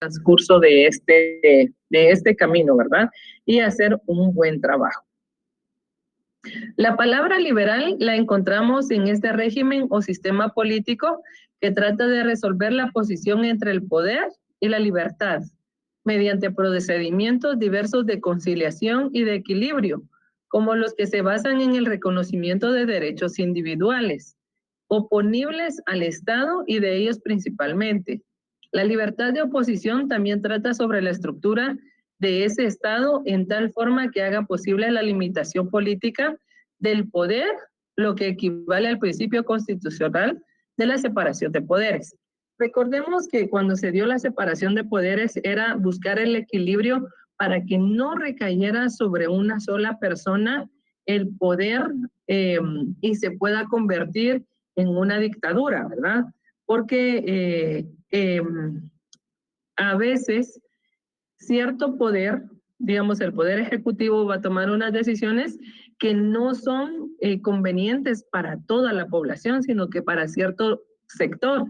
transcurso de este camino, ¿verdad? Y hacer un buen trabajo. La palabra liberal la encontramos en este régimen o sistema político que trata de resolver la posición entre el poder y la libertad mediante procedimientos diversos de conciliación y de equilibrio, como los que se basan en el reconocimiento de derechos individuales, oponibles al Estado y de ellos principalmente. La libertad de oposición también trata sobre la estructura de ese Estado en tal forma que haga posible la limitación política del poder, lo que equivale al principio constitucional de la separación de poderes. Recordemos que cuando se dio la separación de poderes era buscar el equilibrio para que no recayera sobre una sola persona el poder y se pueda convertir en una dictadura, ¿verdad? Porque a veces cierto poder, digamos, el poder ejecutivo va a tomar unas decisiones que no son convenientes para toda la población, sino que para cierto sector.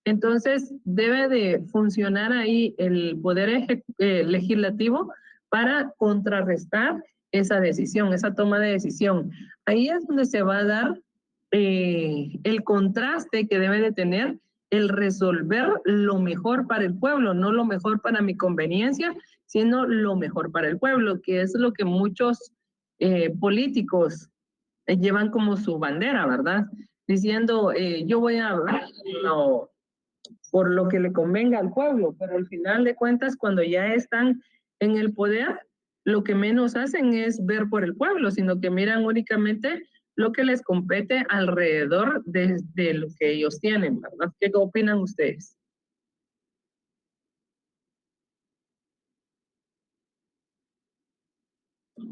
Entonces, debe de funcionar ahí el poder legislativo para contrarrestar esa decisión, esa toma de decisión. Ahí es donde se va a dar el contraste que debe de tener el resolver lo mejor para el pueblo, no lo mejor para mi conveniencia, sino lo mejor para el pueblo, que es lo que muchos políticos llevan como su bandera, ¿verdad? Diciendo, yo voy a ver por lo que le convenga al pueblo, pero al final de cuentas, cuando ya están en el poder, lo que menos hacen es ver por el pueblo, sino que miran únicamente lo que les compete alrededor de lo que ellos tienen, ¿verdad? ¿Qué opinan ustedes?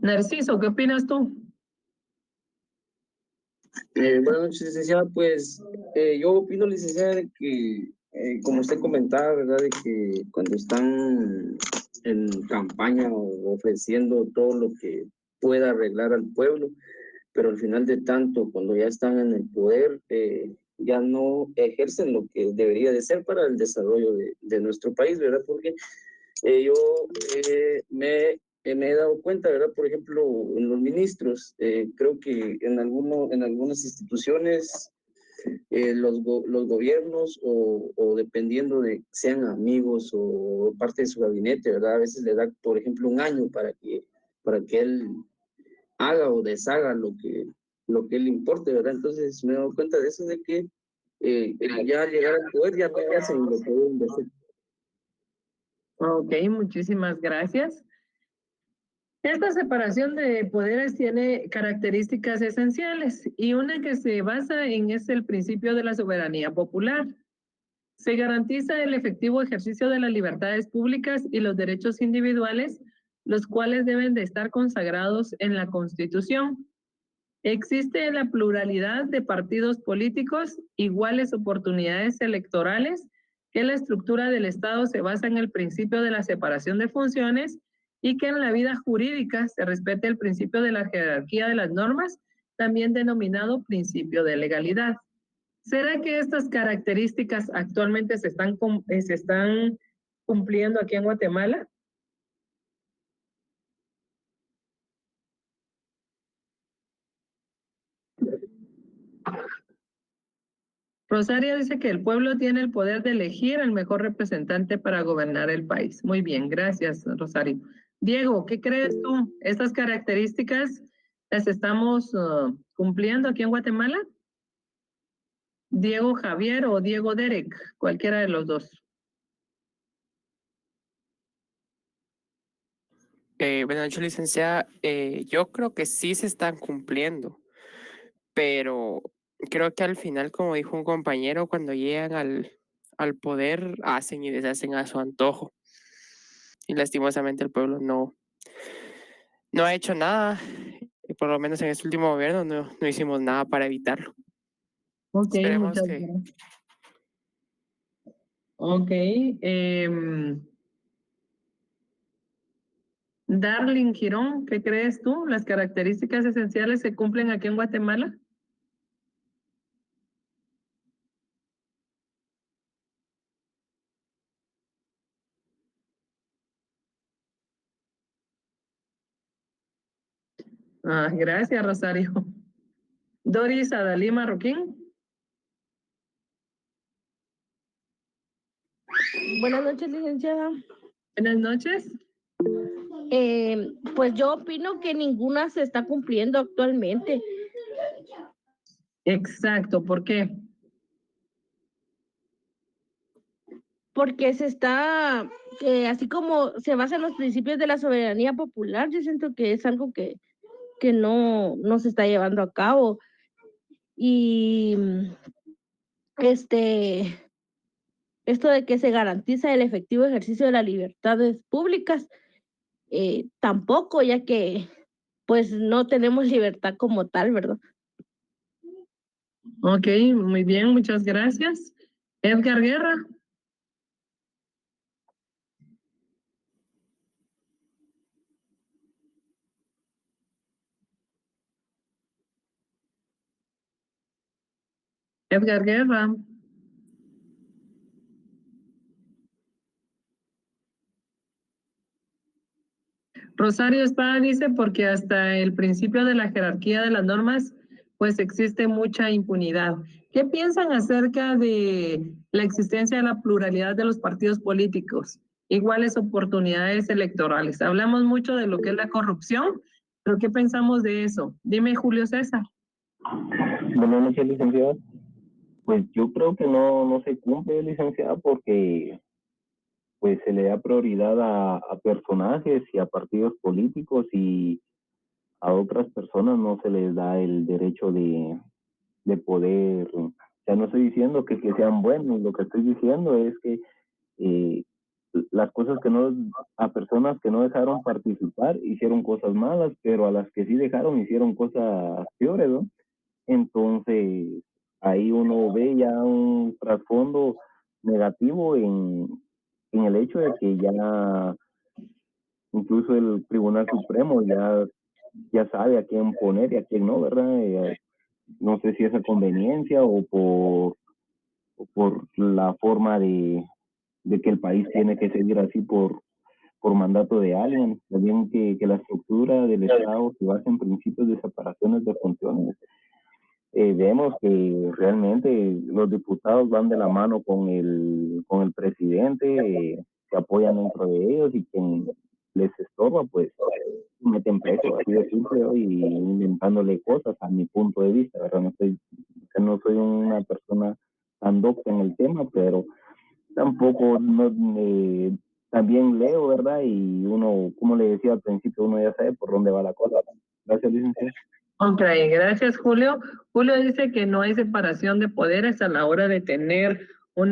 Narciso, ¿qué opinas tú? Buenas noches, licenciada. Pues yo opino, licenciada, de que, como usted comentaba, ¿verdad? De que cuando están en campaña o ofreciendo todo lo que pueda arreglar al pueblo, pero al final de tanto, cuando ya están en el poder, ya no ejercen lo que debería de ser para el desarrollo de nuestro país, ¿verdad? Porque yo me he dado cuenta, ¿verdad? Por ejemplo, en los ministros, creo que en algunas instituciones, los gobiernos o dependiendo de sean amigos o parte de su gabinete, ¿verdad? A veces le da, por ejemplo, un año para que él haga o deshaga lo que él importe, ¿verdad? Entonces me he dado cuenta de eso, de que ya al llegar al poder ya no hacen lo que deben de hacer. Ok, muchísimas gracias. Esta separación de poderes tiene características esenciales y una que se basa en es el principio de la soberanía popular. Se garantiza el efectivo ejercicio de las libertades públicas y los derechos individuales, los cuales deben de estar consagrados en la Constitución. Existe la pluralidad de partidos políticos, iguales oportunidades electorales, que la estructura del Estado se basa en el principio de la separación de funciones y que en la vida jurídica se respete el principio de la jerarquía de las normas, también denominado principio de legalidad. ¿Será que estas características actualmente se están cumpliendo aquí en Guatemala? Rosario dice que el pueblo tiene el poder de elegir el mejor representante para gobernar el país. Muy bien, gracias, Rosario. Diego, ¿qué crees tú? ¿Estas características las estamos cumpliendo aquí en Guatemala? Diego Javier o Diego Derek, cualquiera de los dos. Buenas noches, licenciada. Yo creo que sí se están cumpliendo, pero creo que al final, como dijo un compañero, cuando llegan al poder, hacen y deshacen a su antojo. Y lastimosamente el pueblo no ha hecho nada, y por lo menos en este último gobierno no hicimos nada para evitarlo. Ok, Esperemos muchas que... gracias. Ok. Darling Girón, ¿qué crees tú? ¿Las características esenciales se cumplen aquí en Guatemala? Gracias, Rosario. Doris Adalí Marroquín. Buenas noches, licenciada. Buenas noches. Pues yo opino que ninguna se está cumpliendo actualmente. Exacto, ¿por qué? Porque se está, así como se basa en los principios de la soberanía popular, yo siento que es algo que no se está llevando a cabo. Y esto de que se garantiza el efectivo ejercicio de las libertades públicas, tampoco, ya que pues no tenemos libertad como tal, ¿verdad? Ok, muy bien, muchas gracias. Edgar Guerra. Edgar Guerra. Rosario Espada dice porque hasta el principio de la jerarquía de las normas, pues existe mucha impunidad. ¿Qué piensan acerca de la existencia de la pluralidad de los partidos políticos? Iguales oportunidades electorales. Hablamos mucho de lo que es la corrupción, pero ¿qué pensamos de eso? Dime, Julio César. Buenas noches, licenciada. Pues yo creo que no se cumple, licenciada, porque pues se le da prioridad a personajes y a partidos políticos y a otras personas no se les da el derecho de poder. O sea, no estoy diciendo que sean buenos, lo que estoy diciendo es que eh, las cosas que no, a personas que no dejaron participar hicieron cosas malas, pero a las que sí dejaron hicieron cosas peores, ¿no? Entonces, ahí uno ve ya un trasfondo negativo en el hecho de que ya incluso el Tribunal Supremo ya sabe a quién poner y a quién no, ¿verdad? No sé si es a conveniencia o por la forma de que el país tiene que seguir así por mandato de alguien. También que la estructura del Estado se basa en principios de separaciones de funciones. Vemos que realmente los diputados van de la mano con el presidente, se apoyan dentro de ellos y quien les estorba, pues meten preso, así de simple, ¿no? Y inventándole cosas a mi punto de vista, ¿verdad? No soy una persona tan docta en el tema, pero tampoco también leo, ¿verdad? Y uno, como le decía al principio, uno ya sabe por dónde va la cosa. Gracias, licenciado. Ok, gracias, Julio. Julio dice que no hay separación de poderes a la hora de tener un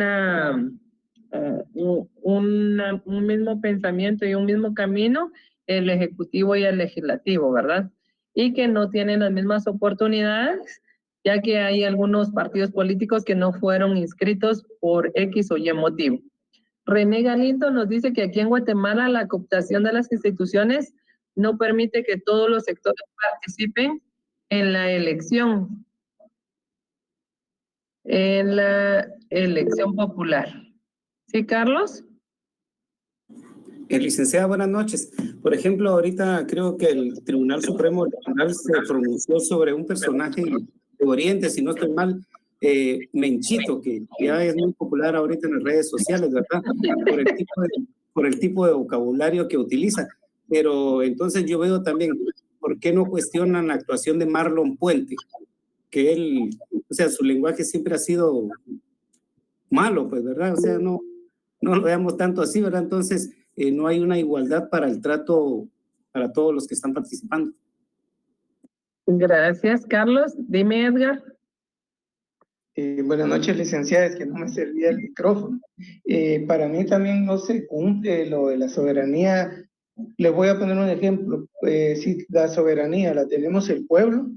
mismo pensamiento y un mismo camino, el ejecutivo y el legislativo, ¿verdad? Y que no tienen las mismas oportunidades, ya que hay algunos partidos políticos que no fueron inscritos por X o Y motivo. René Galindo nos dice que aquí en Guatemala la cooptación de las instituciones no permite que todos los sectores participen en la elección popular. ¿Sí, Carlos? Licenciada, buenas noches. Por ejemplo, ahorita creo que el Tribunal Supremo Electoral se pronunció sobre un personaje de Oriente, si no estoy mal, Menchito, que ya es muy popular ahorita en las redes sociales, ¿verdad? Por el tipo de vocabulario que utiliza. Pero entonces yo veo también, ¿por qué no cuestionan la actuación de Marlon Puente? Que él, o sea, su lenguaje siempre ha sido malo, pues, ¿verdad? O sea, no lo veamos tanto así, ¿verdad? Entonces, no hay una igualdad para el trato para todos los que están participando. Gracias, Carlos. Dime, Edgar. Buenas noches, licenciada, es que no me servía el micrófono. Para mí también no se cumple lo de la soberanía. Les voy a poner un ejemplo. Si la soberanía la tenemos el pueblo,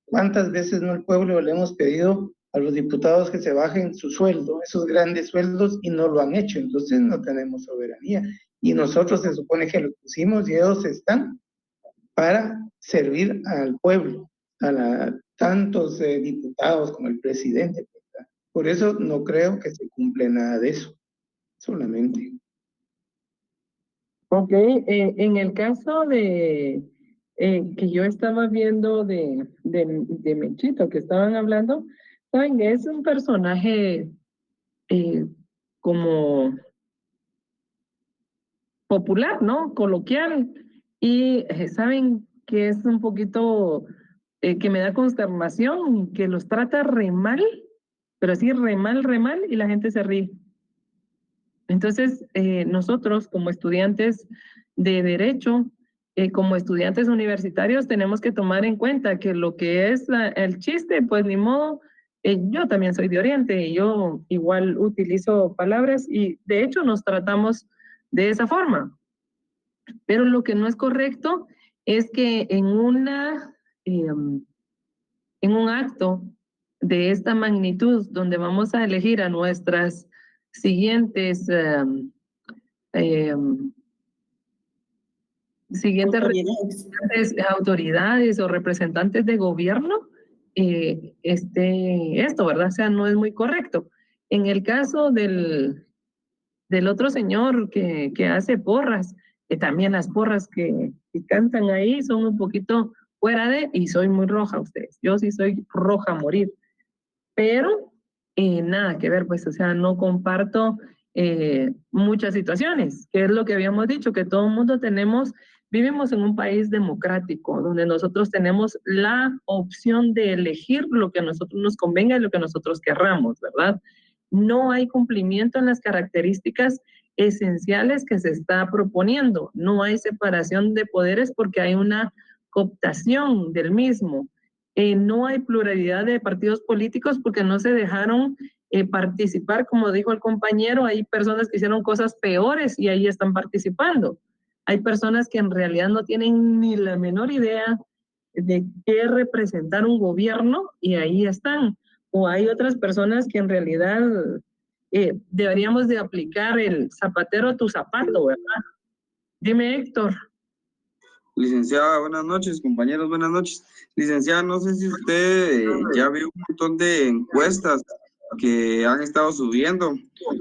¿cuántas veces no el pueblo le hemos pedido a los diputados que se bajen su sueldo, esos grandes sueldos, y no lo han hecho? Entonces no tenemos soberanía. Y nosotros se supone que lo pusimos y ellos están para servir al pueblo, tantos diputados como el presidente, ¿verdad? Por eso no creo que se cumple nada de eso, solamente. Ok, en el caso de que yo estaba viendo de Menchito, que estaban hablando, saben, es un personaje como popular, ¿no? Coloquial. Y saben que es un poquito que me da consternación, que los trata re mal, pero así re mal, y la gente se ríe. Entonces, nosotros como estudiantes de Derecho, como estudiantes universitarios, tenemos que tomar en cuenta que lo que es el chiste, pues ni modo, yo también soy de Oriente y yo igual utilizo palabras y de hecho nos tratamos de esa forma. Pero lo que no es correcto es que en un acto de esta magnitud, donde vamos a elegir a nuestras siguientes eh, siguientes autoridades o representantes de gobierno, esto, ¿verdad? O sea, no es muy correcto. En el caso del otro señor que hace porras, que también las porras que cantan ahí son un poquito fuera de, y soy muy roja ustedes, yo sí soy roja a morir, pero nada que ver, pues, o sea, no comparto muchas situaciones, que es lo que habíamos dicho, que todo el mundo vivimos en un país democrático, donde nosotros tenemos la opción de elegir lo que a nosotros nos convenga y lo que nosotros querramos, ¿verdad? No hay cumplimiento en las características esenciales que se está proponiendo, no hay separación de poderes porque hay una cooptación del mismo. No hay pluralidad de partidos políticos porque no se dejaron participar, como dijo el compañero, hay personas que hicieron cosas peores y ahí están participando. Hay personas que en realidad no tienen ni la menor idea de qué representar un gobierno y ahí están. O hay otras personas que en realidad deberíamos de aplicar el zapatero a tu zapato, ¿verdad? Dime, Héctor. Licenciada, buenas noches, compañeros, buenas noches. Licenciada, no sé si usted ya vio un montón de encuestas que han estado subiendo.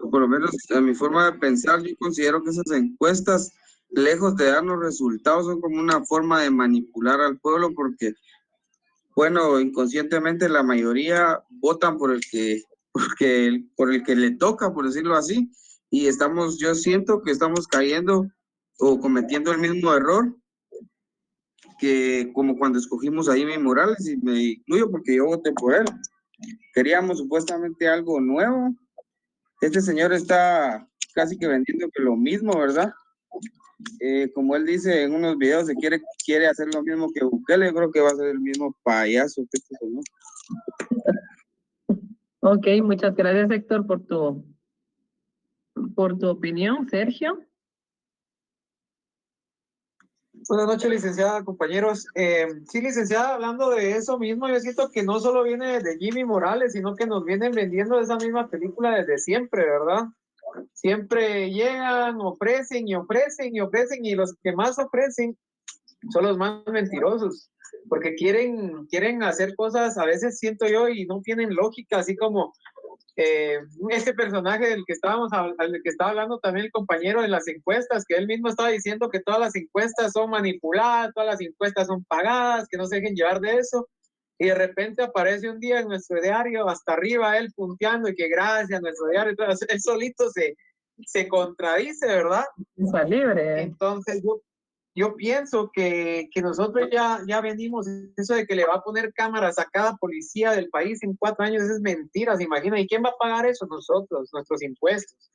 Por lo menos a mi forma de pensar, yo considero que esas encuestas, lejos de darnos resultados, son como una forma de manipular al pueblo porque, bueno, inconscientemente la mayoría votan por el que le toca, por decirlo así, y yo siento que estamos cayendo o cometiendo el mismo error que como cuando escogimos a Jimmy Morales, y me incluyo porque yo voté por él. Queríamos supuestamente algo nuevo. Este señor está casi que vendiendo que lo mismo, ¿verdad? Como él dice en unos videos, quiere hacer lo mismo que Bukele. Yo creo que va a ser el mismo payaso que este señor. Ok, muchas gracias, Héctor, por tu opinión. Sergio. Buenas noches, licenciada, compañeros. Sí, licenciada, hablando de eso mismo, yo siento que no solo viene de Jimmy Morales, sino que nos vienen vendiendo esa misma película desde siempre, ¿verdad? Siempre llegan, ofrecen y ofrecen y ofrecen, y los que más ofrecen son los más mentirosos, porque quieren hacer cosas, a veces siento yo, y no tienen lógica, así como este personaje del que estaba hablando también el compañero de las encuestas, que él mismo estaba diciendo que todas las encuestas son manipuladas, todas las encuestas son pagadas, que no se dejen llevar de eso, y de repente aparece un día en nuestro diario, hasta arriba él punteando, y que gracias a nuestro diario, él solito se contradice, ¿verdad? Está libre. Entonces yo pienso que nosotros ya venimos, eso de que le va a poner cámaras a cada policía del país en 4 años, eso es mentira, se imagina. ¿Y quién va a pagar eso? Nosotros, nuestros impuestos.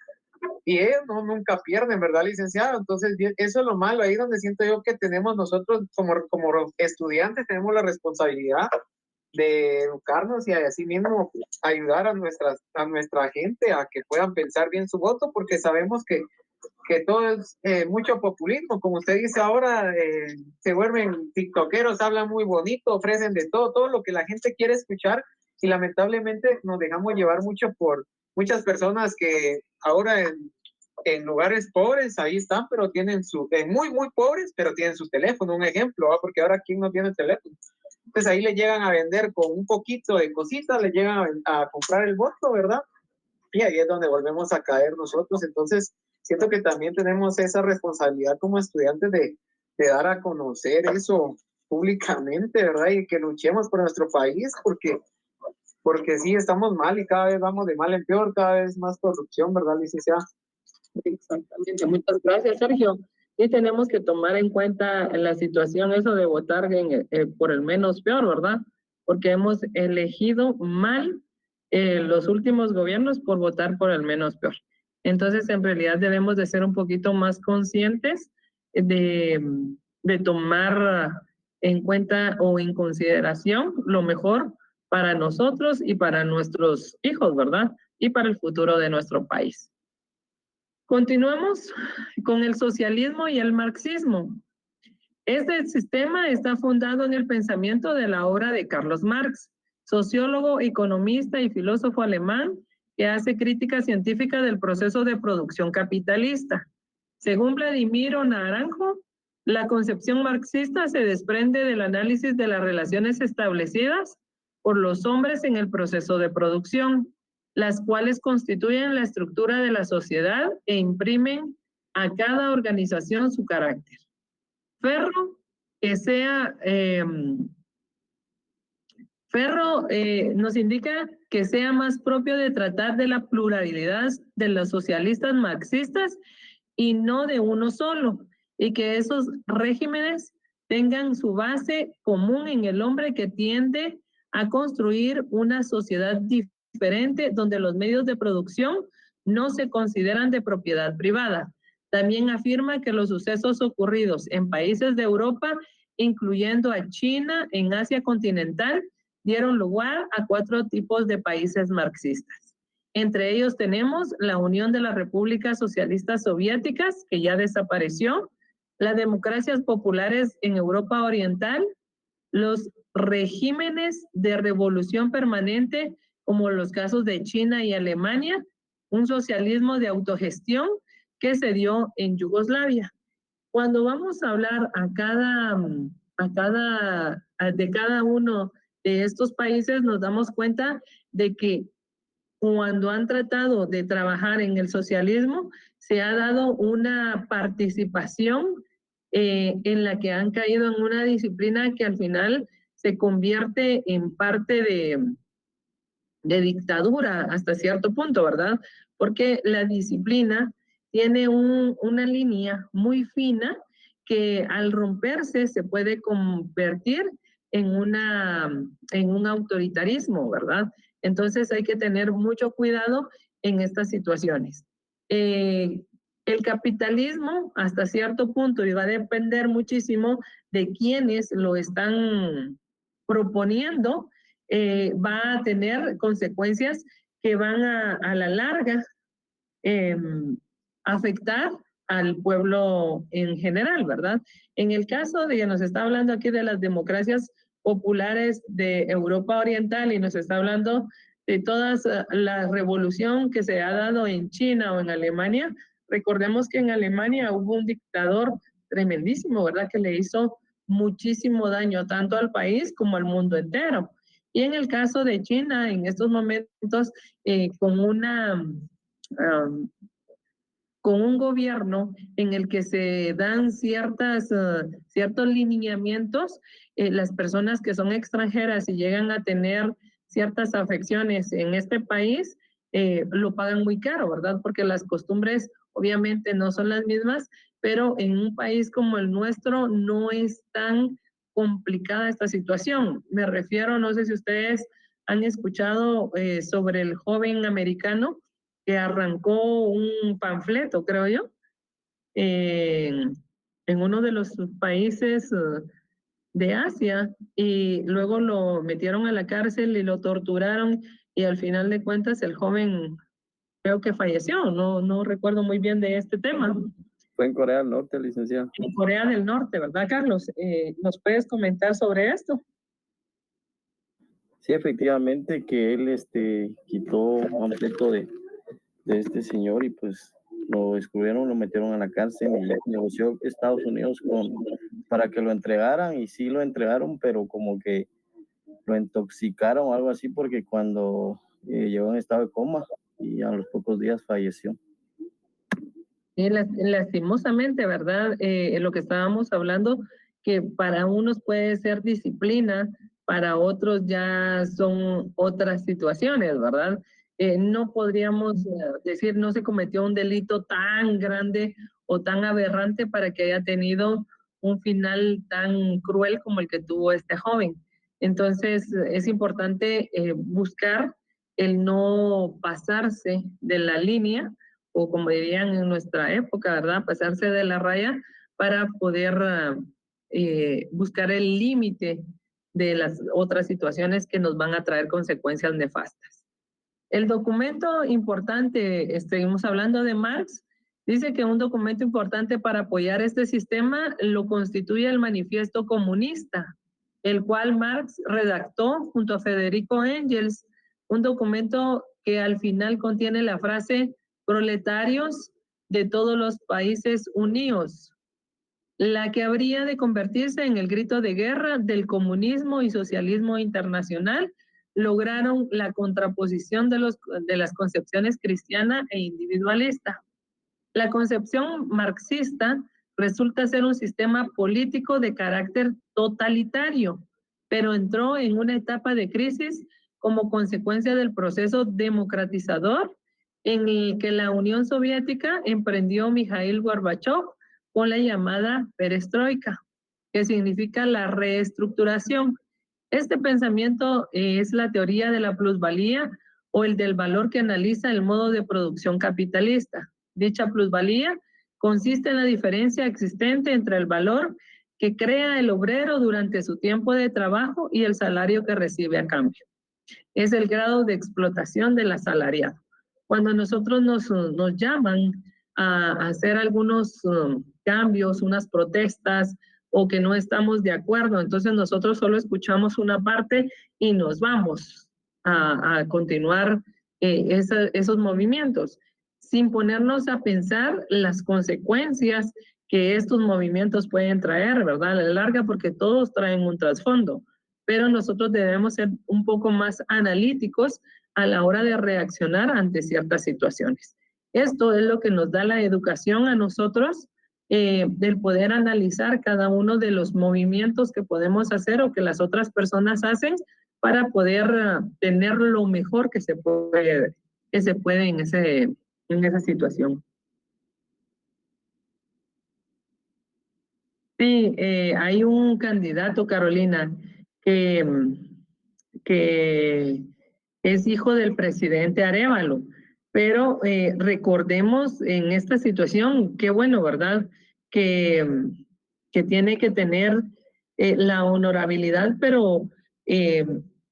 Y ellos nunca pierden, ¿verdad, licenciado? Entonces, eso es lo malo, ahí donde siento yo que tenemos nosotros como estudiantes, tenemos la responsabilidad de educarnos y así mismo ayudar a nuestra gente a que puedan pensar bien su voto, porque sabemos que todo es mucho populismo, como usted dice ahora, se vuelven tiktokeros, hablan muy bonito, ofrecen de todo lo que la gente quiere escuchar, y lamentablemente nos dejamos llevar mucho por muchas personas que ahora en lugares pobres, ahí están, pero tienen muy, muy pobres, pero tienen su teléfono, un ejemplo, ¿va? Porque ahora ¿quién no tiene teléfono? Entonces ahí le llegan a vender con un poquito de cositas, le llegan a comprar el voto, ¿verdad? Y ahí es donde volvemos a caer nosotros. Entonces, siento que también tenemos esa responsabilidad como estudiantes de dar a conocer eso públicamente, ¿verdad? Y que luchemos por nuestro país, porque sí estamos mal y cada vez vamos de mal en peor, cada vez más corrupción, ¿verdad, licenciada? Exactamente, muchas gracias, Sergio. Y tenemos que tomar en cuenta la situación, eso de votar por el menos peor, ¿verdad? Porque hemos elegido mal los últimos gobiernos por votar por el menos peor. Entonces, en realidad debemos de ser un poquito más conscientes de tomar en cuenta o en consideración lo mejor para nosotros y para nuestros hijos, ¿verdad? Y para el futuro de nuestro país. Continuamos con el socialismo y el marxismo. Este sistema está fundado en el pensamiento de la obra de Carlos Marx, sociólogo, economista y filósofo alemán que hace crítica científica del proceso de producción capitalista. Según Vladimiro Naranjo, la concepción marxista se desprende del análisis de las relaciones establecidas por los hombres en el proceso de producción, las cuales constituyen la estructura de la sociedad e imprimen a cada organización su carácter. Ferro nos indica que sea más propio de tratar de la pluralidad de los socialistas marxistas y no de uno solo, y que esos regímenes tengan su base común en el hombre que tiende a construir una sociedad diferente donde los medios de producción no se consideran de propiedad privada. También afirma que los sucesos ocurridos en países de Europa, incluyendo a China, en Asia continental, dieron lugar a 4 tipos de países marxistas. Entre ellos tenemos la Unión de las Repúblicas Socialistas Soviéticas, que ya desapareció, las democracias populares en Europa Oriental, los regímenes de revolución permanente, como los casos de China y Alemania, un socialismo de autogestión que se dio en Yugoslavia. Cuando vamos a hablar de cada uno de estos países, nos damos cuenta de que cuando han tratado de trabajar en el socialismo, se ha dado una participación en la que han caído en una disciplina que al final se convierte en parte de dictadura hasta cierto punto, ¿verdad? Porque la disciplina tiene una línea muy fina que al romperse se puede convertir en un autoritarismo, ¿verdad? Entonces hay que tener mucho cuidado en estas situaciones. El capitalismo hasta cierto punto y va a depender muchísimo de quienes lo están proponiendo, va a tener consecuencias que van a la larga afectar al pueblo en general, ¿verdad? En el caso de que nos está hablando aquí de las democracias populares de Europa Oriental y nos está hablando de toda la revolución que se ha dado en China o en Alemania, recordemos que en Alemania hubo un dictador tremendísimo, ¿verdad? Que le hizo muchísimo daño tanto al país como al mundo entero. Y en el caso de China, en estos momentos, con un gobierno en el que se dan ciertos lineamientos, las personas que son extranjeras y llegan a tener ciertas afecciones en este país, lo pagan muy caro, ¿verdad? Porque las costumbres obviamente no son las mismas, pero en un país como el nuestro no es tan complicada esta situación. Me refiero, no sé si ustedes han escuchado sobre el joven americano que arrancó un panfleto, creo yo, en uno de los países de Asia y luego lo metieron a la cárcel y lo torturaron y al final de cuentas el joven creo que falleció, no recuerdo muy bien de este tema. Fue en Corea del Norte, licenciado. En Corea del Norte, ¿verdad, Carlos? ¿Nos puedes comentar sobre esto? Sí, efectivamente que él quitó un panfleto de este señor y pues lo descubrieron, lo metieron a la cárcel y negoció Estados Unidos para que lo entregaran y sí lo entregaron, pero como que lo intoxicaron o algo así porque cuando llegó en estado de coma y a los pocos días falleció. Sí, lastimosamente, ¿verdad? Lo que estábamos hablando, que para unos puede ser disciplina, para otros ya son otras situaciones, ¿verdad? No podríamos decir no se cometió un delito tan grande o tan aberrante para que haya tenido un final tan cruel como el que tuvo este joven. Entonces es importante buscar el no pasarse de la línea, o como dirían en nuestra época, ¿verdad? Pasarse de la raya para poder buscar el límite de las otras situaciones que nos van a traer consecuencias nefastas. El documento importante, seguimos hablando de Marx, dice que un documento importante para apoyar este sistema lo constituye el Manifiesto Comunista, el cual Marx redactó junto a Federico Engels, un documento que al final contiene la frase proletarios de todos los países unidos, la que habría de convertirse en el grito de guerra del comunismo y socialismo internacional. Lograron la contraposición de las concepciones cristiana e individualista. La concepción marxista resulta ser un sistema político de carácter totalitario, pero entró en una etapa de crisis como consecuencia del proceso democratizador en el que la Unión Soviética emprendió Mikhail Gorbachev con la llamada perestroika, que significa la reestructuración. Este pensamiento es la teoría de la plusvalía o el del valor que analiza el modo de producción capitalista. Dicha plusvalía consiste en la diferencia existente entre el valor que crea el obrero durante su tiempo de trabajo y el salario que recibe a cambio. Es el grado de explotación del asalariado. Cuando nosotros nos llaman a hacer algunos cambios, unas protestas, o que no estamos de acuerdo, entonces nosotros solo escuchamos una parte y nos vamos a continuar esos movimientos, sin ponernos a pensar las consecuencias que estos movimientos pueden traer, ¿verdad? A la larga, porque todos traen un trasfondo, pero nosotros debemos ser un poco más analíticos a la hora de reaccionar ante ciertas situaciones. Esto es lo que nos da la educación a nosotros, del poder analizar cada uno de los movimientos que podemos hacer o que las otras personas hacen para poder tener lo mejor que se puede en esa situación. Sí, hay un candidato, Carolina, que es hijo del presidente Arévalo, pero recordemos en esta situación, qué bueno, ¿verdad? Que tiene que tener la honorabilidad, pero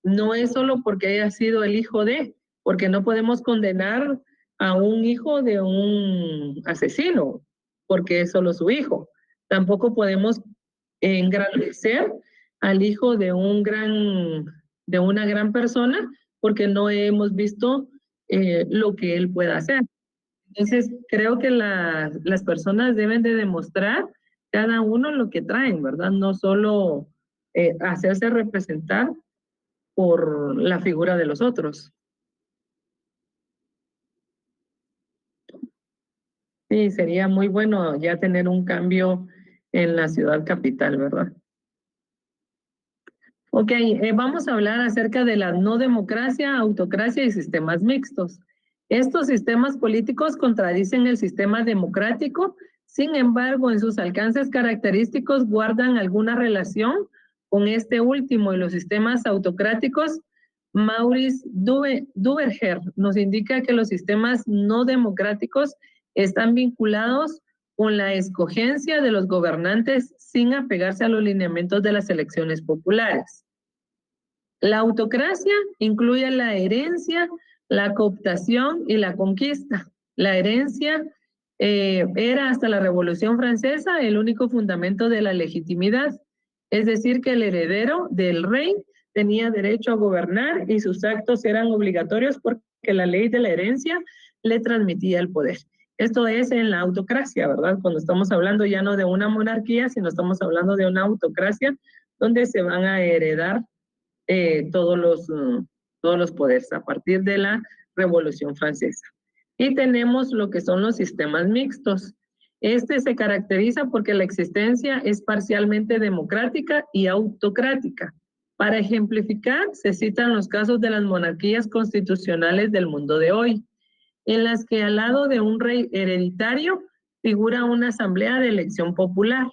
no es solo porque haya sido el hijo de, porque no podemos condenar a un hijo de un asesino, porque es solo su hijo. Tampoco podemos engrandecer al hijo de una gran persona, porque no hemos visto lo que él pueda hacer. Entonces, creo que las personas deben de demostrar cada uno lo que traen, ¿verdad? No solo hacerse representar por la figura de los otros. Sí, sería muy bueno ya tener un cambio en la ciudad capital, ¿verdad? Ok, vamos a hablar acerca de la no democracia, autocracia y sistemas mixtos. Estos sistemas políticos contradicen el sistema democrático, sin embargo, en sus alcances característicos guardan alguna relación con este último, y los sistemas autocráticos. Maurice Duverger nos indica que los sistemas no democráticos están vinculados con la escogencia de los gobernantes sin apegarse a los lineamientos de las elecciones populares. La autocracia incluye la herencia, la cooptación y la conquista. La herencia era hasta la Revolución Francesa el único fundamento de la legitimidad, es decir, que el heredero del rey tenía derecho a gobernar y sus actos eran obligatorios porque la ley de la herencia le transmitía el poder. Esto es en la autocracia, ¿verdad? Cuando estamos hablando ya no de una monarquía, sino estamos hablando de una autocracia donde se van a heredar todos los poderes a partir de la Revolución Francesa. Y tenemos lo que son los sistemas mixtos. Este se caracteriza porque la existencia es parcialmente democrática y autocrática. Para ejemplificar, se citan los casos de las monarquías constitucionales del mundo de hoy, en las que al lado de un rey hereditario figura una asamblea de elección popular.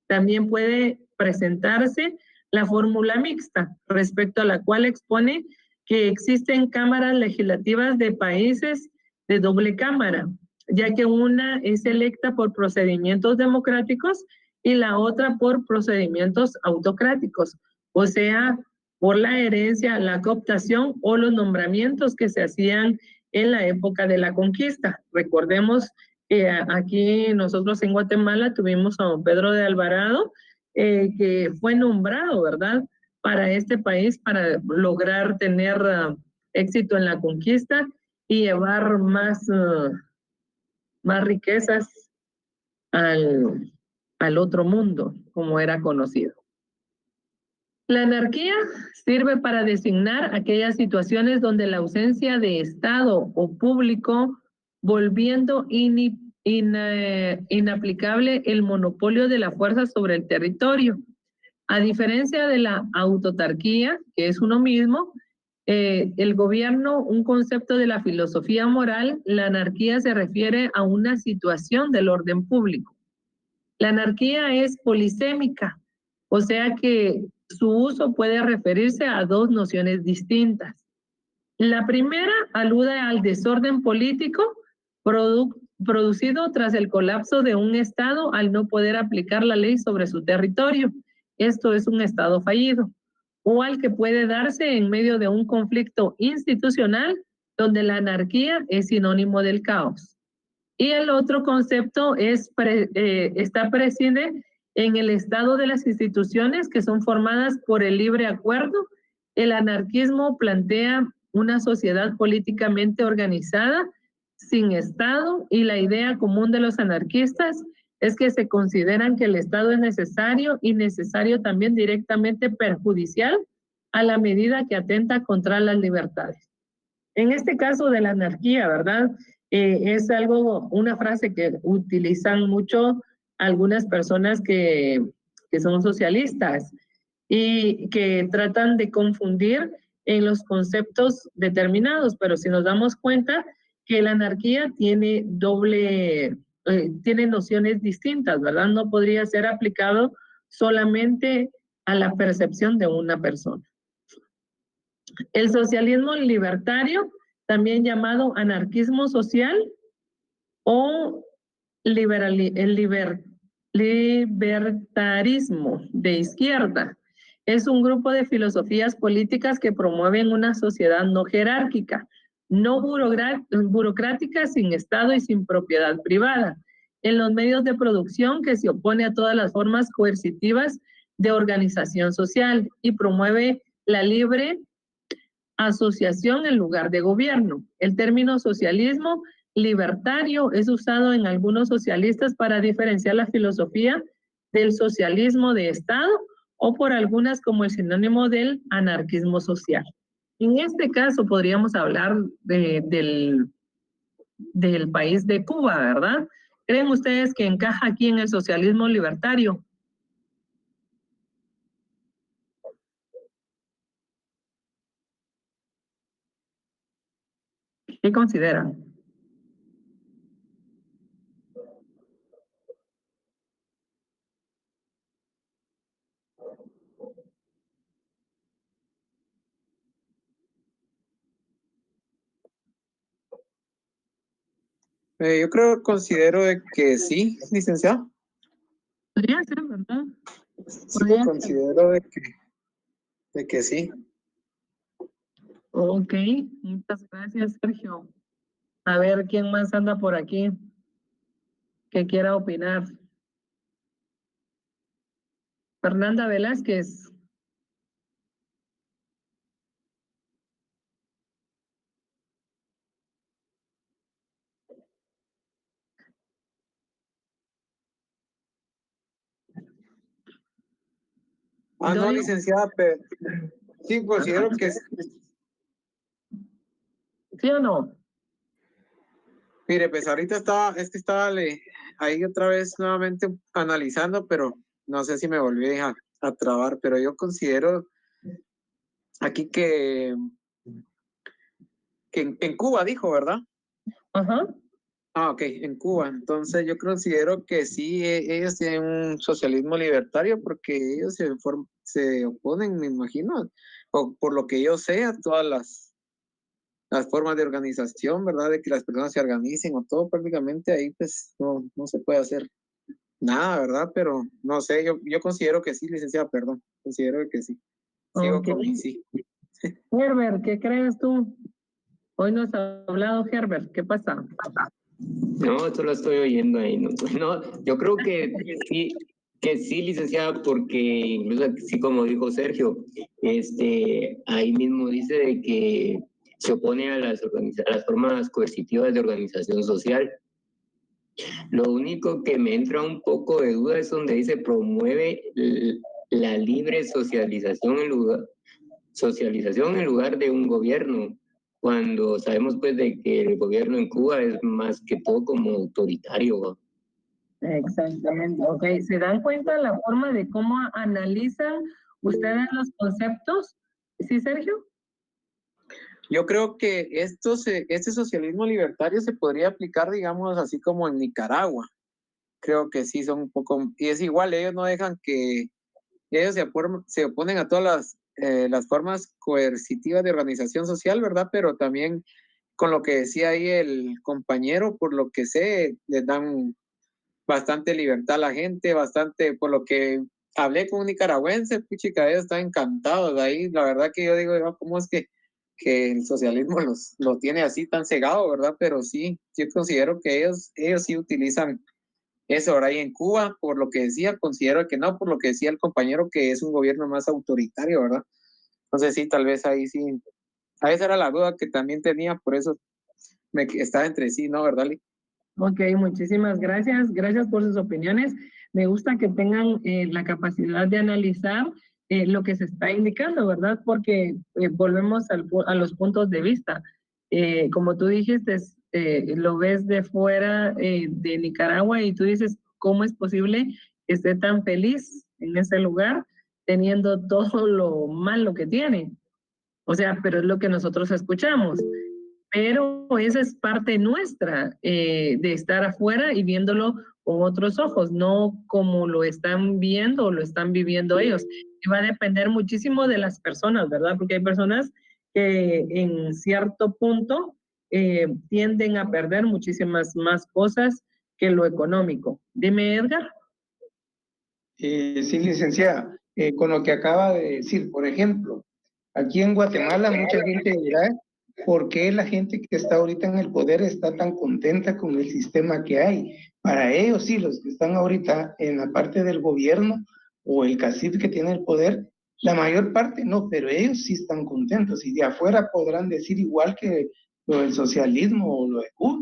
También puede presentarse la fórmula mixta, respecto a la cual expone que existen cámaras legislativas de países de doble cámara, ya que una es electa por procedimientos democráticos y la otra por procedimientos autocráticos, o sea, por la herencia, la cooptación o los nombramientos que se hacían en la época de la conquista. Recordemos que aquí nosotros en Guatemala tuvimos a don Pedro de Alvarado, que fue nombrado, ¿verdad?, para este país para lograr tener éxito en la conquista y llevar más riquezas al otro mundo, como era conocido. La anarquía sirve para designar aquellas situaciones donde la ausencia de Estado o público, volviendo inaplicable el monopolio de la fuerza sobre el territorio. A diferencia de la autotarquía, que es uno mismo, el gobierno, un concepto de la filosofía moral, la anarquía se refiere a una situación del orden público. La anarquía es polisémica, o sea que su uso puede referirse a dos nociones distintas. La primera alude al desorden político producido tras el colapso de un Estado al no poder aplicar la ley sobre su territorio. Esto es un Estado fallido, o al que puede darse en medio de un conflicto institucional donde la anarquía es sinónimo del caos. Y el otro concepto está presente en el estado de las instituciones que son formadas por el libre acuerdo. El anarquismo plantea una sociedad políticamente organizada, sin Estado, y la idea común de los anarquistas es que se consideran que el Estado es necesario y necesario también directamente perjudicial a la medida que atenta contra las libertades. En este caso de la anarquía, ¿verdad? Es una frase que utilizan mucho algunas personas que son socialistas y que tratan de confundir en los conceptos determinados, pero si nos damos cuenta que la anarquía tiene tiene nociones distintas, ¿verdad? No podría ser aplicado solamente a la percepción de una persona. El socialismo libertario, también llamado anarquismo social o libertarismo de izquierda, es un grupo de filosofías políticas que promueven una sociedad no jerárquica, no burocrática, sin Estado y sin propiedad privada, en los medios de producción, que se opone a todas las formas coercitivas de organización social y promueve la libre asociación en lugar de gobierno. El término socialismo libertario es usado en algunos socialistas para diferenciar la filosofía del socialismo de Estado o por algunas como el sinónimo del anarquismo social. En este caso podríamos hablar del país de Cuba, ¿verdad? ¿Creen ustedes que encaja aquí en el socialismo libertario? ¿Qué consideran? Considero de que sí, licenciado. Podría ser, ¿verdad? Sí, considero de que sí. Ok, muchas gracias, Sergio. A ver, ¿quién más anda por aquí que quiera opinar? Fernanda Velázquez. No, licenciada, pero sí, considero que sí. ¿Sí o no? Mire, pues ahorita estaba ahí otra vez nuevamente analizando, pero no sé si me volví a trabar, pero yo considero aquí que en Cuba dijo, ¿verdad? Ajá. Ah, ok, en Cuba. Entonces yo considero que sí, ellos tienen un socialismo libertario porque ellos se oponen, me imagino, o por lo que yo sé, a todas las formas de organización, ¿verdad? De que las personas se organicen o todo prácticamente ahí pues no se puede hacer nada, ¿verdad? Pero no sé, yo considero que sí, licenciada, perdón, considero que sí. Sigo Ok. con mi sí. Herbert, ¿qué crees tú? Hoy no has hablado, Herbert, ¿qué pasa? No, solo estoy oyendo ahí. No, no, yo creo que sí, licenciada, porque incluso así como dijo Sergio, ahí mismo dice de que se opone a las formas coercitivas de organización social. Lo único que me entra un poco de duda es donde dice promueve la libre socialización en lugar de un gobierno, cuando sabemos pues de que el gobierno en Cuba es más que todo como autoritario, ¿va? Exactamente, ok. ¿Se dan cuenta la forma de cómo analizan ustedes los conceptos? ¿Sí, Sergio? Yo creo que este socialismo libertario se podría aplicar, digamos, así como en Nicaragua. Creo que sí son un poco, y es igual, ellos no dejan que, ellos se oponen a todas las formas coercitivas de organización social, ¿verdad? Pero también con lo que decía ahí el compañero, por lo que sé, les dan bastante libertad a la gente, bastante, por lo que hablé con un nicaragüense, puchica, ellos están encantados de ahí. La verdad que yo digo, ¿cómo es que el socialismo lo tiene así tan cegado, ¿verdad? Pero sí, yo considero que ellos sí utilizan eso. Ahora, y en Cuba, por lo que decía, considero que no, por lo que decía el compañero, que es un gobierno más autoritario, ¿verdad? Entonces sí, tal vez ahí sí, a esa era la duda que también tenía, por eso me estaba entre sí, ¿no? ¿Verdad, Lee? Ok, muchísimas gracias. Gracias por sus opiniones. Me gusta que tengan la capacidad de analizar lo que se está indicando, ¿verdad? Porque volvemos a los puntos de vista. Como tú dijiste, lo ves de fuera de Nicaragua y tú dices, ¿cómo es posible que esté tan feliz en ese lugar teniendo todo lo malo que tiene? O sea, pero es lo que nosotros escuchamos. Pero esa es parte nuestra de estar afuera y viéndolo con otros ojos, no como lo están viendo o lo están viviendo ellos. Y va a depender muchísimo de las personas, ¿verdad? Porque hay personas que en cierto punto tienden a perder muchísimas más cosas que lo económico. Dime, Edgar. Sí, licenciada, con lo que acaba de decir, por ejemplo, aquí en Guatemala mucha gente dirá por qué la gente que está ahorita en el poder está tan contenta con el sistema que hay. Para ellos, sí, los que están ahorita en la parte del gobierno o el cacique que tiene el poder, la mayor parte no, pero ellos sí están contentos y de afuera podrán decir igual que lo del socialismo o lo de Cuba.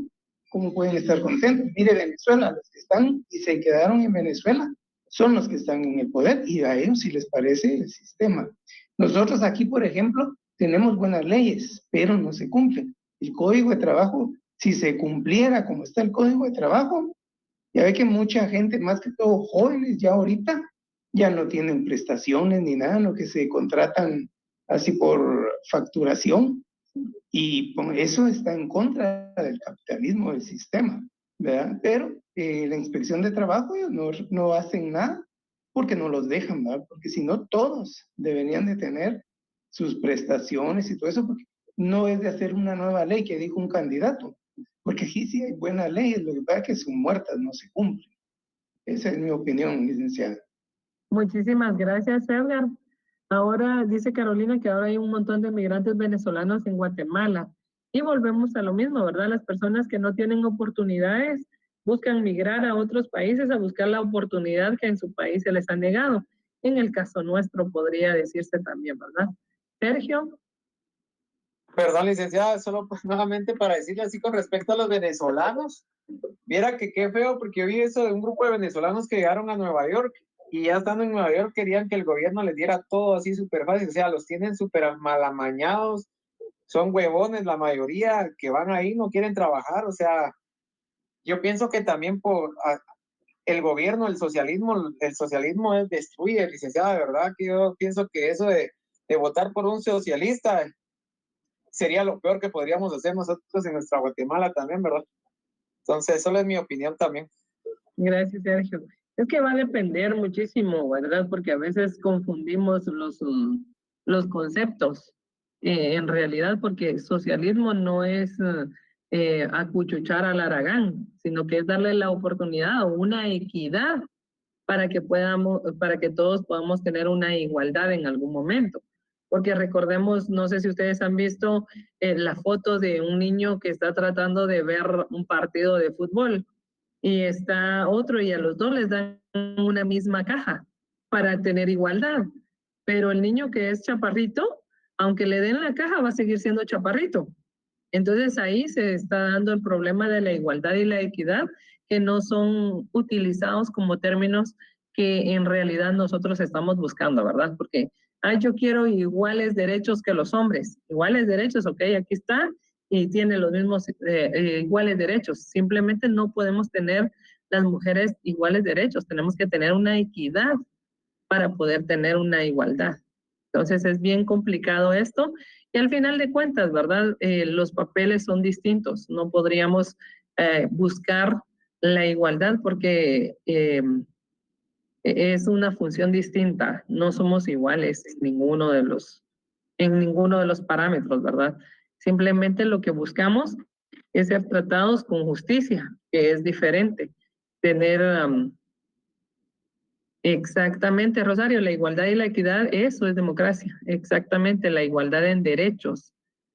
¿Cómo pueden estar contentos? Mire Venezuela, los que están y se quedaron en Venezuela son los que están en el poder y a ellos sí les parece el sistema. Nosotros aquí, por ejemplo, tenemos buenas leyes, pero no se cumplen. El Código de Trabajo, si se cumpliera como está el Código de Trabajo, ya ve que mucha gente, más que todo jóvenes ya ahorita, ya no tienen prestaciones ni nada, lo que se contratan así por facturación y eso está en contra del capitalismo del sistema, ¿verdad? Pero la inspección de trabajo ellos no hacen nada porque no los dejan, ¿verdad? Porque si no todos deberían de tener sus prestaciones y todo eso, porque no es de hacer una nueva ley que dijo un candidato, porque aquí sí hay buenas leyes, lo que pasa es que son muertas, no se cumplen. Esa es mi opinión, licenciada. Muchísimas gracias, Edgar. Ahora dice Carolina que ahora hay un montón de migrantes venezolanos en Guatemala. Y volvemos a lo mismo, ¿verdad? Las personas que no tienen oportunidades buscan migrar a otros países a buscar la oportunidad que en su país se les ha negado. En el caso nuestro podría decirse también, ¿verdad? Sergio. Perdón, licenciada, solo pues, nuevamente para decirle así con respecto a los venezolanos. Viera que qué feo, porque yo vi eso de un grupo de venezolanos que llegaron a Nueva York y ya estando en Nueva York querían que el gobierno les diera todo así súper fácil. O sea, los tienen súper mal amañados, son huevones la mayoría que van ahí, no quieren trabajar. O sea, yo pienso que también por el gobierno, el socialismo destruye, licenciada, de verdad que yo pienso que eso de votar por un socialista sería lo peor que podríamos hacer nosotros en nuestra Guatemala también, ¿verdad? Entonces, solo es mi opinión también. Gracias, Sergio. Es que va a depender muchísimo, ¿verdad? Porque a veces confundimos los conceptos. En realidad, porque socialismo no es acuchuchar al Aragán, sino que es darle la oportunidad o una equidad para que todos podamos tener una igualdad en algún momento. Porque recordemos, no sé si ustedes han visto la foto de un niño que está tratando de ver un partido de fútbol y está otro y a los dos les dan una misma caja para tener igualdad. Pero el niño que es chaparrito, aunque le den la caja, va a seguir siendo chaparrito. Entonces ahí se está dando el problema de la igualdad y la equidad, que no son utilizados como términos que en realidad nosotros estamos buscando, ¿verdad? Porque, yo quiero iguales derechos que los hombres. Iguales derechos, ok, aquí está, y tiene los mismos iguales derechos. Simplemente no podemos tener las mujeres iguales derechos, tenemos que tener una equidad para poder tener una igualdad. Entonces es bien complicado esto y al final de cuentas, ¿verdad? Los papeles son distintos, no podríamos buscar la igualdad porque es una función distinta, no somos iguales en ninguno de los parámetros, ¿verdad? Simplemente lo que buscamos es ser tratados con justicia, que es diferente, tener exactamente, Rosario, la igualdad y la equidad, eso es democracia, exactamente, la igualdad en derechos.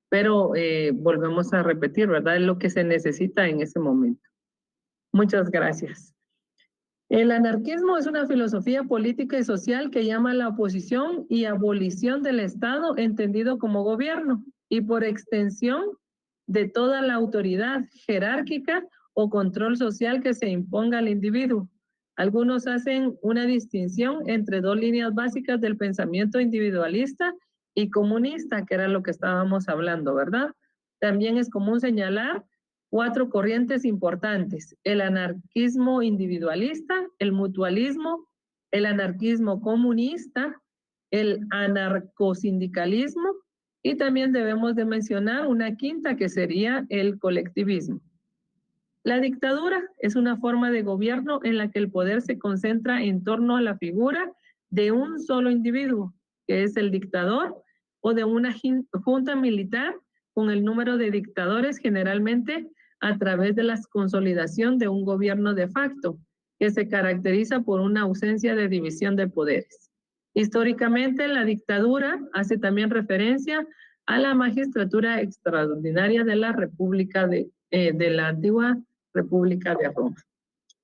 Pero volvemos a repetir, ¿verdad? Es lo que se necesita en ese momento. Muchas gracias. El anarquismo es una filosofía política y social que llama a la oposición y abolición del Estado entendido como gobierno y por extensión de toda la autoridad jerárquica o control social que se imponga al individuo. Algunos hacen una distinción entre dos líneas básicas del pensamiento individualista y comunista, que era lo que estábamos hablando, ¿verdad? También es común señalar 4 corrientes importantes: el anarquismo individualista, el mutualismo, el anarquismo comunista, el anarcosindicalismo y también debemos de mencionar una quinta que sería el colectivismo. La dictadura es una forma de gobierno en la que el poder se concentra en torno a la figura de un solo individuo, que es el dictador, o de una junta militar con el número de dictadores generalmente a través de la consolidación de un gobierno de facto, que se caracteriza por una ausencia de división de poderes. Históricamente, la dictadura hace también referencia a la magistratura extraordinaria de la República de la antigua República de Roma.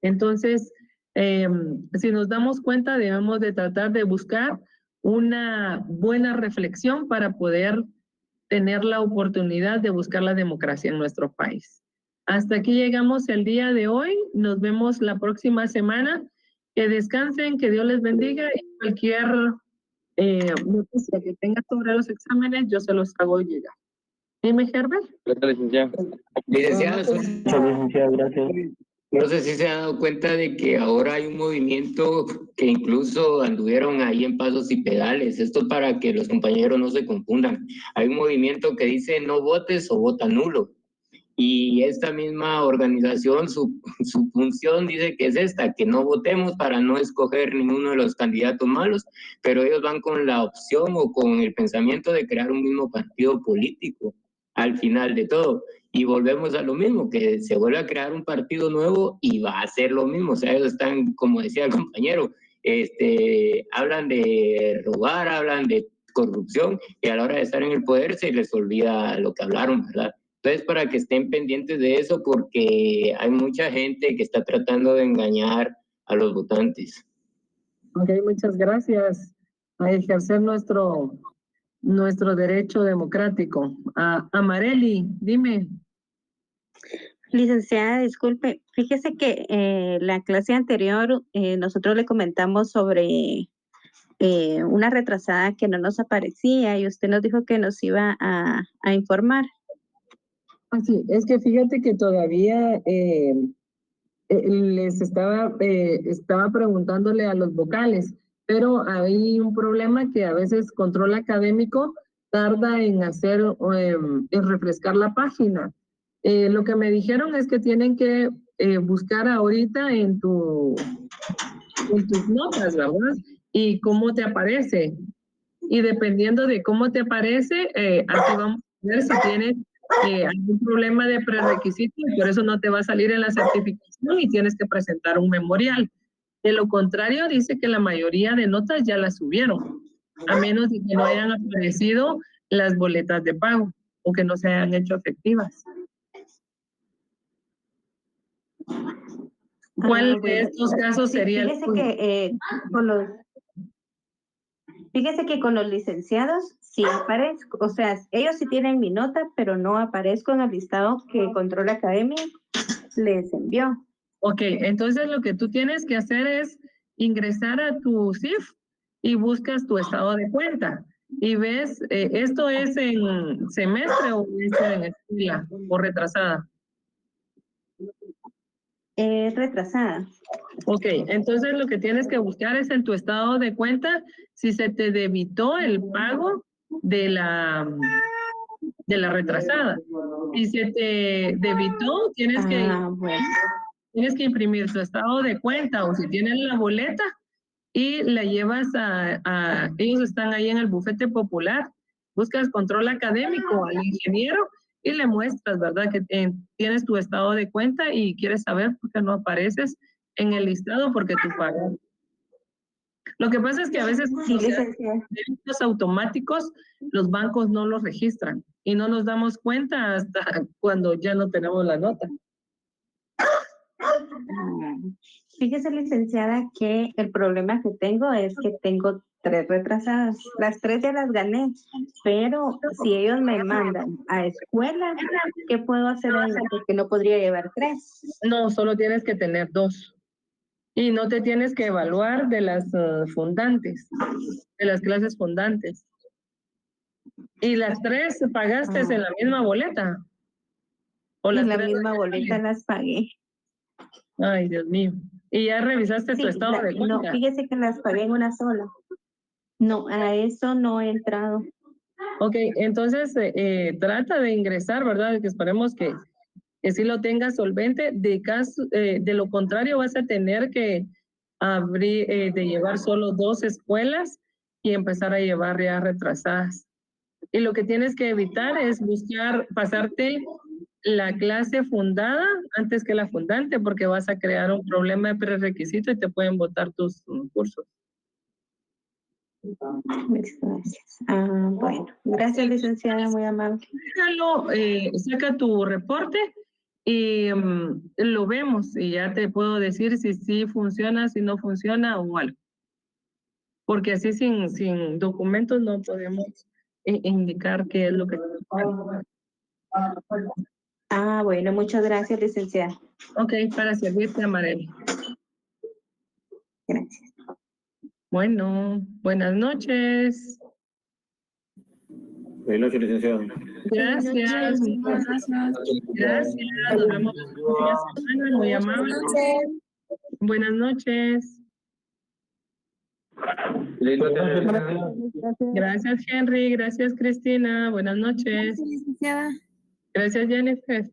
Entonces, si nos damos cuenta, debemos de tratar de buscar una buena reflexión para poder tener la oportunidad de buscar la democracia en nuestro país. Hasta aquí llegamos el día de hoy. Nos vemos la próxima semana. Que descansen, que Dios les bendiga y cualquier noticia que tenga sobre los exámenes, yo se los hago llegar. Dime, Herbert. Licenciada, Gracias. no sé si se ha dado cuenta de que ahora hay un movimiento que incluso anduvieron ahí en pasos y pedales. Esto para que los compañeros no se confundan. Hay un movimiento que dice no votes o vota nulo. Y esta misma organización, su función dice que es esta, que no votemos para no escoger ninguno de los candidatos malos, pero ellos van con la opción o con el pensamiento de crear un mismo partido político al final de todo. Y volvemos a lo mismo, que se vuelve a crear un partido nuevo y va a ser lo mismo. O sea, ellos están, como decía el compañero, hablan de robar, hablan de corrupción, y a la hora de estar en el poder se les olvida lo que hablaron, ¿verdad? Entonces, para que estén pendientes de eso, porque hay mucha gente que está tratando de engañar a los votantes. Ok, muchas gracias. A ejercer nuestro derecho democrático. Amareli, dime. Licenciada, disculpe, fíjese que la clase anterior nosotros le comentamos sobre una retrasada que no nos aparecía y usted nos dijo que nos iba a informar. Sí, es que fíjate que todavía les estaba preguntándole a los vocales, pero hay un problema que a veces control académico tarda en en refrescar la página. Lo que me dijeron es que tienen que buscar ahorita en tus notas, ¿verdad? Y cómo te aparece. Y dependiendo de cómo te aparece, así vamos a ver si tienes algún problema de prerequisito y por eso no te va a salir en la certificación y tienes que presentar un memorial. De lo contrario, dice que la mayoría de notas ya las subieron, a menos de que no hayan aparecido las boletas de pago o que no se hayan hecho efectivas. ¿Cuál de estos casos sería fíjese que fíjese que con los licenciados sí aparezco, o sea, ellos sí tienen mi nota, pero no aparezco en el listado que Control Academia les envió. Ok, entonces lo que tú tienes que hacer es ingresar a tu CIF y buscas tu estado de cuenta y ves, ¿esto es en semestre o es en escuela o retrasada? Es retrasada. Ok, entonces lo que tienes que buscar es en tu estado de cuenta si se te debitó el pago de la retrasada. Si se te debitó, tienes que imprimir tu estado de cuenta o si tienes la boleta y la llevas ellos están ahí en el bufete popular, buscas control académico al ingeniero y le muestras, ¿verdad? Que tienes tu estado de cuenta y quieres saber por qué no apareces en el listado porque tú pagas. Lo que pasa es que a veces débitos automáticos, los bancos no los registran y no nos damos cuenta hasta cuando ya no tenemos la nota. Fíjese, licenciada, que el problema que tengo es que tengo 3 retrasadas. Las 3 ya las gané, pero si ellos me mandan a escuela, ¿qué puedo hacer ahí? Porque no podría llevar 3. No, solo tienes que tener 2. Y no te tienes que evaluar de las fundantes, de las clases fundantes. Y las 3 pagaste en la misma boleta. ¿O en la misma boleta las pagué? Ay, Dios mío. ¿Y ya revisaste tu estado de cuenta? No, fíjese que las pagué en una sola. No, a eso no he entrado. Ok, entonces trata de ingresar, ¿verdad? Que esperemos que sí lo tengas solvente. De lo contrario, vas a tener que de llevar solo 2 escuelas y empezar a llevar ya retrasadas. Y lo que tienes que evitar es pasarte la clase fundada antes que la fundante, porque vas a crear un problema de prerequisito y te pueden botar tus cursos. Gracias. Bueno, gracias, licenciada, muy amable. Déjalo, saca tu reporte y lo vemos y ya te puedo decir si sí funciona, si no funciona o algo. Porque así sin documentos no podemos indicar qué es lo que está. Bueno, muchas gracias, licenciada. Ok, para servirte, Amareli. Gracias. Bueno, buenas noches. Buenas noches, licenciado. Gracias. Gracias. Nos vemos la próxima semana. Muy amable. Buenas noches. Gracias, Henry. Gracias, Cristina. Buenas noches. Gracias, Jennifer.